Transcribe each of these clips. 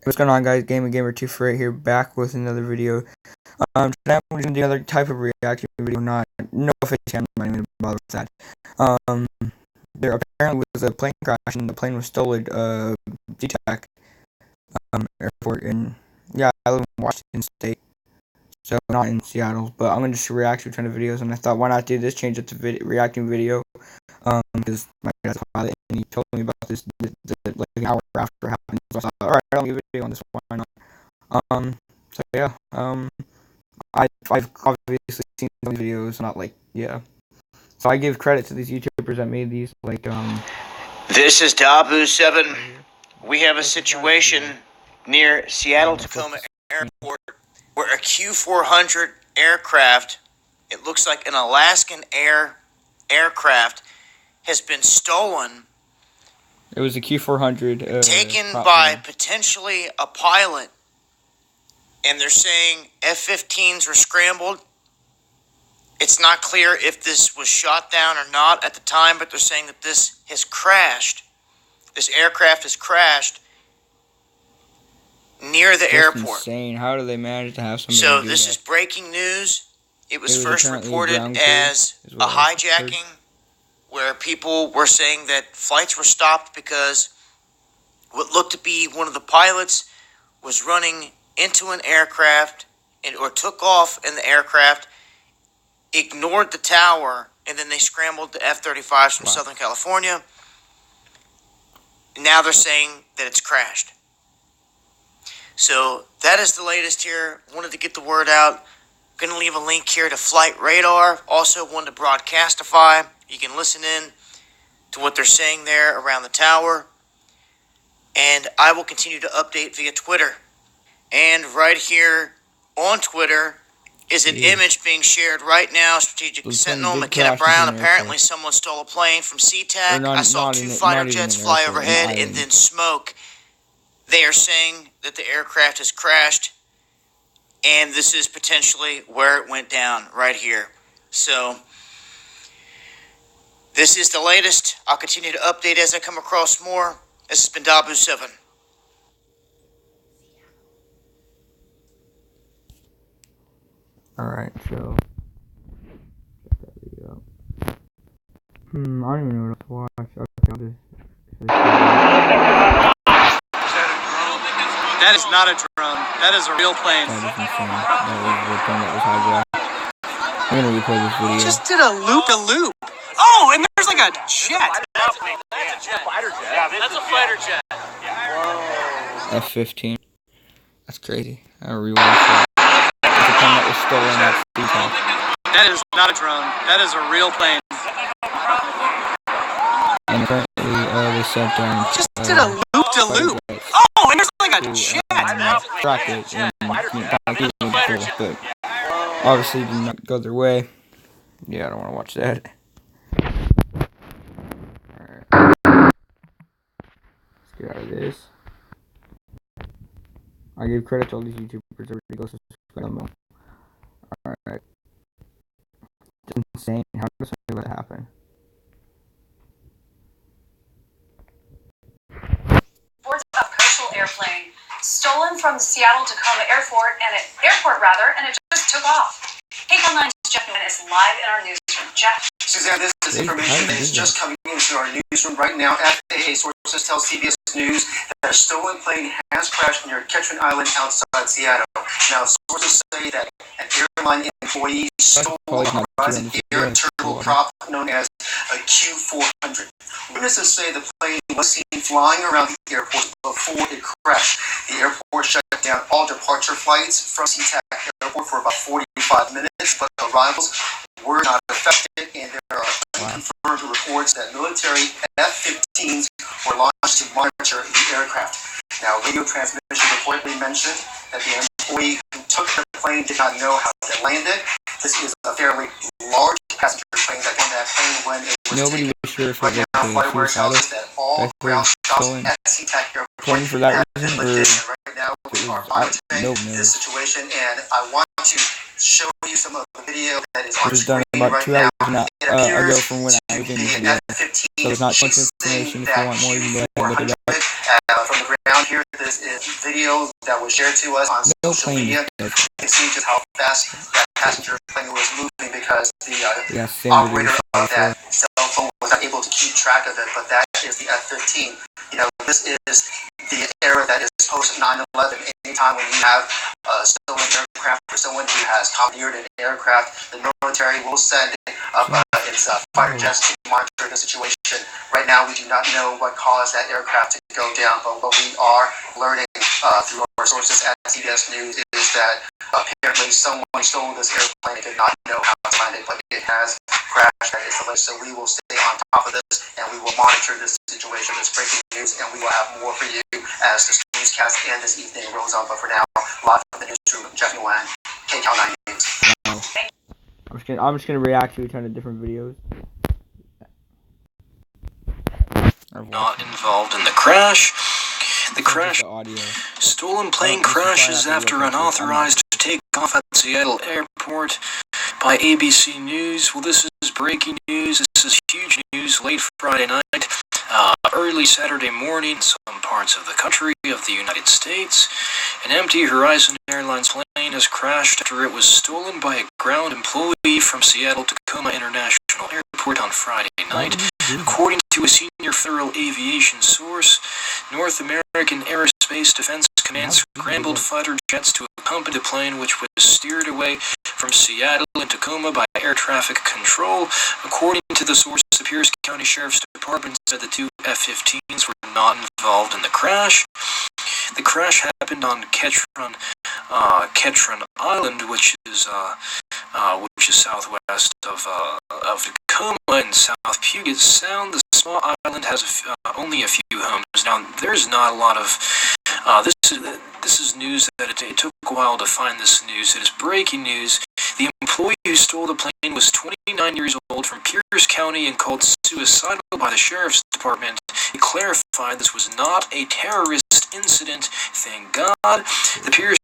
What's going on, guys? Gamer2 right here, back with another video. Today I'm doing the other type of reaction video. Not no official. I'm not even gonna bother with that. Um, there apparently was a plane crash and the plane was stolen. sea-tac airport, and yeah, I live in Washington State, so not in Seattle. But I'm gonna just react to a ton of videos, and I thought, why not do this? Change it to reacting video. Because my dad's a pilot and he told me about this like an hour after it happened. So I thought, alright, I'll give a video on this one. Why not? So yeah, I've obviously seen some videos, not like, yeah. So I give credit to these YouTubers that made these, like, This is Dabu7. We have a situation near Seattle-Tacoma Airport where a Q400 aircraft, it looks like an Alaskan aircraft, has been stolen. It was a Q400. Taken by potentially a pilot. And they're saying F-15s were scrambled. It's not clear if this was shot down or not at the time, but they're saying that this has crashed. This aircraft has crashed near the airport. Insane. How do they manage to have somebody So do this that? is breaking news. It was first reported as a hijacking, where people were saying that flights were stopped because what looked to be one of the pilots was running into an aircraft or took off in the aircraft, ignored the tower, and then they scrambled the F-35s from Southern California. Now they're saying that it's crashed. So that is the latest here. Wanted to get the word out. Going to leave a link here to Flight Radar. Also one to Broadcastify. You can listen in to what they're saying there around the tower. And I will continue to update via Twitter. And right here on Twitter is an image being shared right now. Strategic Sentinel, McKenna Brown. Apparently someone stole a plane from sea-tac. I saw two fighter jets fly overhead and then smoke. They are saying that the aircraft has crashed. And this is potentially where it went down, right here. So this is the latest. I'll continue to update as I come across more. This has been Dabu7. Alright, so check that video out. I don't even know what else to watch. Okay, I'll just That is not a drone. That is a real plane. that was insane. That was the thing that was hijacked. I'm gonna replay this video. Just did a loop. Oh, and there's like a jet. That's a fighter jet. Yeah, that's a fighter jet. Whoa. F-15. That's crazy. I rewatched that. It's the plane that was stolen at sea-tac. That is not a drone. That is a real plane. And apparently, they sent down. Just did a loop. Oh, and there's like a jet. Track it and but obviously did not go their way. Yeah, I don't want to watch that. Alright. Let's get out of this. I give credit to all these YouTubers. Everybody go subscribe them. Alright. It's insane. How does something like that happen? Airplane stolen from the Seattle-Tacoma airport, and it just took off. KCAL 9's Jeff Newman is live in our newsroom. Jeff. Suzanne, this is information that is just coming into our newsroom right now. FAA sources tell CBS News that a stolen plane has crashed near Ketchikan Island outside Seattle. Now, sources say that an airline employee stole a rising air turboprop known as a Q400. Witnesses say the plane was seen flying around the airport before it crashed. The airport shut down all departure flights from sea-tac airport for about 45 minutes, but arrivals were not affected, and there are unconfirmed reports that military F-15s were launched to monitor the aircraft. Now, radio transmission reportedly mentioned that the employee who took the plane did not know how it landed. This is a fairly large passenger plane that on that plane when it was nobody was sure if it was FlightWare tells us that all ground stops at sea-tac airport for that reason, or right now we are monitoring this situation, and I want to show you some of the video that is on screen about 2 hours ago from when I was in the video. So it's not too much information. If you want more, you can go ahead and look it up. From the ground here, the this is video that was shared to us on social media. You can see just how fast that passenger plane was moving because the operator of that cell phone was not able to keep track of it. But that is the F-15. This is the era that is post 9/11. Anytime when you have a stolen aircraft or someone who has commandeered an aircraft, the military will send up its fighter jets to monitor the situation. Right now, we do not know what caused that aircraft to go down, but what we are learning through our sources at CBS News is that apparently someone stole this airplane and did not know how to land it, but it has crashed. That is alleged. So we will stay on top of this, and we will monitor this situation, this breaking news, and we will have more for you as this newscast and this evening rolls on. But for now, live from the newsroom, Jeff Nguyen, KCAL 9 News. I'm just gonna react to a ton of different videos. Not involved in the crash. The crash. Stolen plane crashes after unauthorized takeoff at Seattle Airport by ABC News. Well, this is breaking news. This is huge news. Late Friday night, early Saturday morning, in some parts of the country of the United States, an empty Horizon Airlines plane has crashed after it was stolen by a ground employee from Seattle Tacoma International Airport on Friday night. According to a senior federal aviation source, North American Aerospace Defense Command scrambled fighter jets to accompany the plane, which was steered away from Seattle and Tacoma by air traffic control. According to the source, the Pierce County Sheriff's Department said the two F-15s were not involved in the crash. The crash happened on Ketron Island, which is southwest of Tacoma and South Puget Sound. The small island has only a few homes. Now, there's not a lot of this is news that it took a while to find this news. It is breaking news. The employee who stole the plane was 29 years old from Pierce County and called suicidal by the Sheriff's Department. He clarified this was not a terrorist incident. Thank God. The Pierce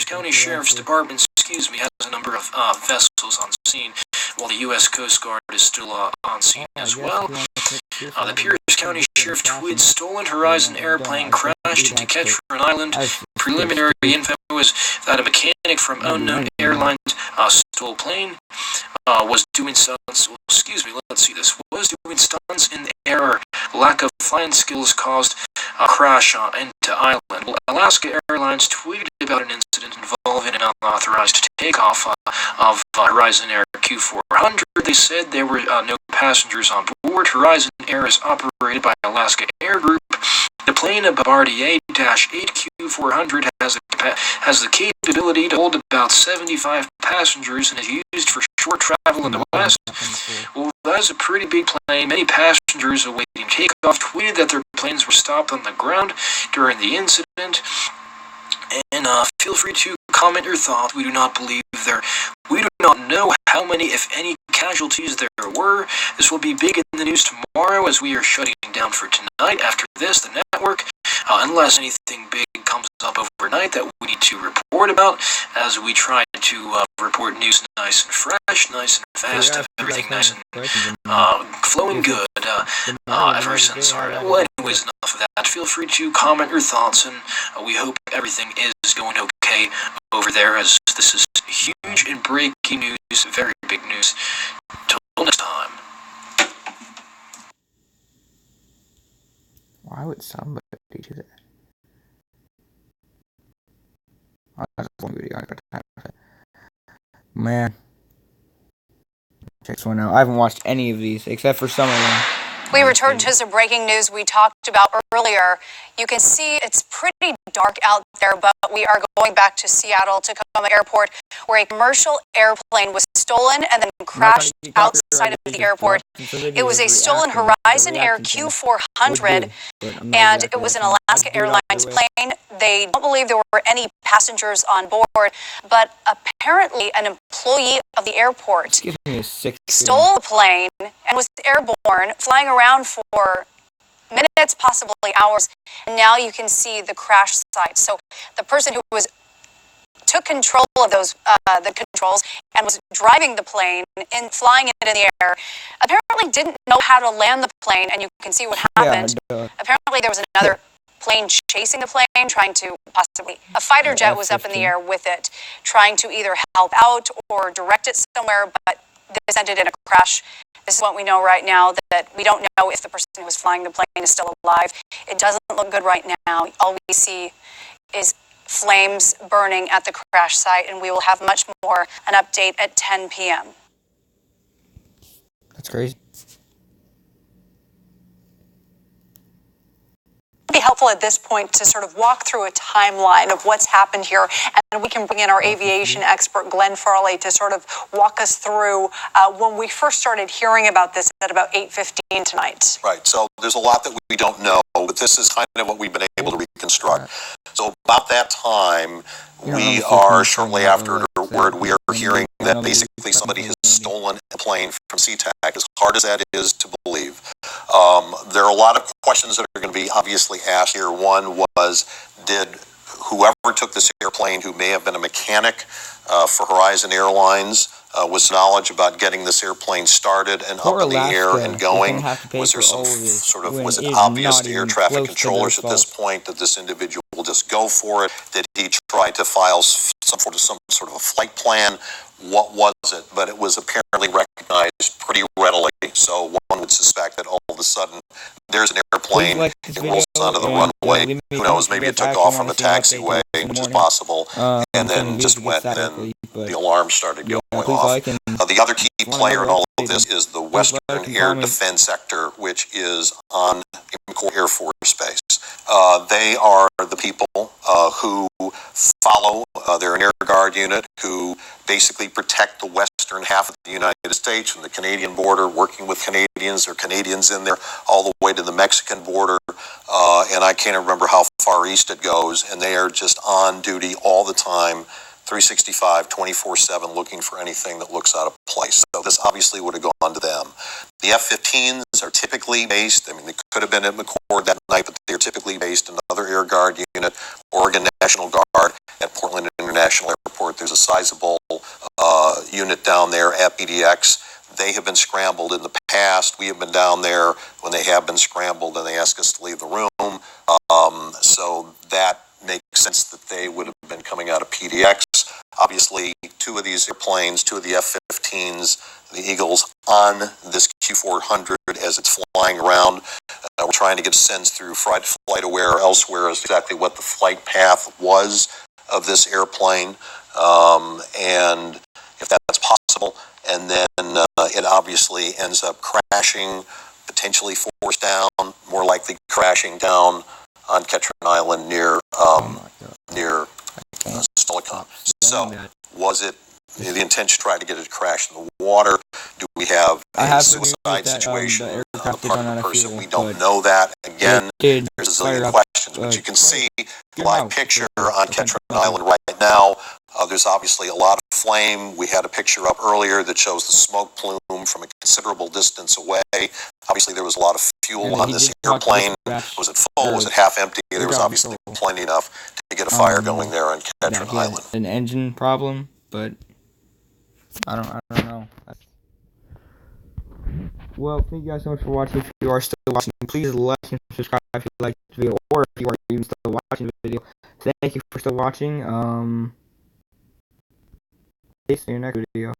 County Sheriff's Department, has a number of vessels on scene, while the U.S. Coast Guard is still on scene as well. The Pierce County Sheriff tweeted, "Stolen Horizon airplane crashed into Ketron Island. Preliminary info is that a mechanic from unknown airlines stole plane. Was doing stunts. Was doing stunts in the air. Lack of flying skills caused a crash into island." Well, Alaska Airlines tweeted about an incident involving an unauthorized takeoff of Horizon Air Q400. They said there were no passengers on board. Horizon Air is operated by Alaska Air Group. The plane, a Bombardier-8 Q400, has the capability to hold about 75 passengers and is used for short travel in the West. Well, that is a pretty big plane. Many passengers awaiting takeoff tweeted that their planes were stopped on the ground during the incident. And feel free to comment your thoughts. We do not know how many, if any, casualties there were. This will be big in the news tomorrow as we are shutting down for tonight. After this, the network, unless anything big comes up overnight that we need to report about, as we try to report news nice and fresh, nice and fast, everything nice and flowing good ever since well, anyways, enough of that. Feel free to comment your thoughts, and we hope everything is going okay over there, as this is huge and breaking news, very big news. Till next time. Why would somebody do that? Oh, that's one video. I got time for it. Man. Check this one out. I haven't watched any of these except for some of them. We return to some breaking news we talked about earlier. You can see it's pretty dark out there, but we are going back to Seattle Tacoma Airport, where a commercial airplane was stolen and then crashed outside of the airport. It was a stolen Horizon Air Q400, and it was an Alaska Airlines plane. They don't believe there were any passengers on board, but apparently an employee of the airport stole the plane and was airborne, flying around for minutes, possibly hours, and now you can see the crash site. So the person who took control of the controls and was driving the plane and flying it in the air apparently didn't know how to land the plane, and you can see what happened. Apparently there was another plane chasing the plane, trying to possibly, a fighter jet was up in the air with it, trying to either help out or direct it somewhere, but this ended in a crash. This is what we know right now, that we don't know if the person who was flying the plane is still alive. It doesn't look good right now. All we see is flames burning at the crash site, and we will have much more, an update at 10 p.m. That's crazy. Be helpful at this point to sort of walk through a timeline of what's happened here, and we can bring in our aviation expert Glenn Farley to sort of walk us through when we first started hearing about this at about 8:15 tonight. Right, so there's a lot that we don't know, but this is kind of what we've been able to reconstruct. So about that time, we are shortly afterward, we are hearing that basically somebody has stolen a plane from sea-tac, as hard as that is to believe. There are a lot of questions that are going to be obviously asked here. One was, did whoever took this airplane, who may have been a mechanic for Horizon Airlines, was knowledge about getting this airplane started and up in the air and going? Was there some sort of, was it obvious to air traffic controllers at this point that this individual will just go for it? Did he try to file some sort of a flight plan? What was it? But it was apparently recognized pretty readily. So one would suspect that all of a sudden there's an airplane, it rolls onto the runway. Who knows? Maybe it took off from a taxiway, which is possible, and then just went, and then the alarm started going off. The other key player in all of this is the Western Air Defense Sector, which is on McCoy Air Force Base. They are the people who follow, they're an Air Guard unit who basically protect the western half of the United States from the Canadian border, working with Canadians or Canadians in there, all the way to the Mexican border, and I can't remember how far east it goes, and they are just on duty all the time, 365, 24/7, looking for anything that looks out of place. So this obviously would have gone to them. The F-15s are typically based, I mean, they could have been at McCord that night, but they're typically based in another Air Guard unit, Oregon National Guard at Portland International Airport. There's a sizable unit down there at PDX. They have been scrambled in the past. We have been down there when they have been scrambled, and they ask us to leave the room. So that makes sense that they would have been coming out of PDX. Obviously, two of these airplanes, two of the F-15s, the Eagles, on this Q400 as it's flying around. We're trying to get a sense through FlightAware or elsewhere as to exactly what the flight path was of this airplane, and if that's possible. And then it obviously ends up crashing, potentially forced down, more likely crashing down on Ketron Island near Stolicon. So, was it the intention to try to get it to crash in the water? Do we have a suicide situation on the part of the person? We don't know that. Again, there's a zillion questions, but you can see the live picture on Ketron Island right now. There's obviously a lot of flame. We had a picture up earlier that shows the smoke plume from a considerable distance away. Obviously, there was a lot of fuel on this airplane. Was it full? Was it half empty? There was obviously plenty enough to get a fire going there on Ketron Island. An engine problem, but I don't know. Well, thank you guys so much for watching. If you are still watching, please like and subscribe if you like the video, or if you are even still watching the video. Thank you for still watching. See you in the next video.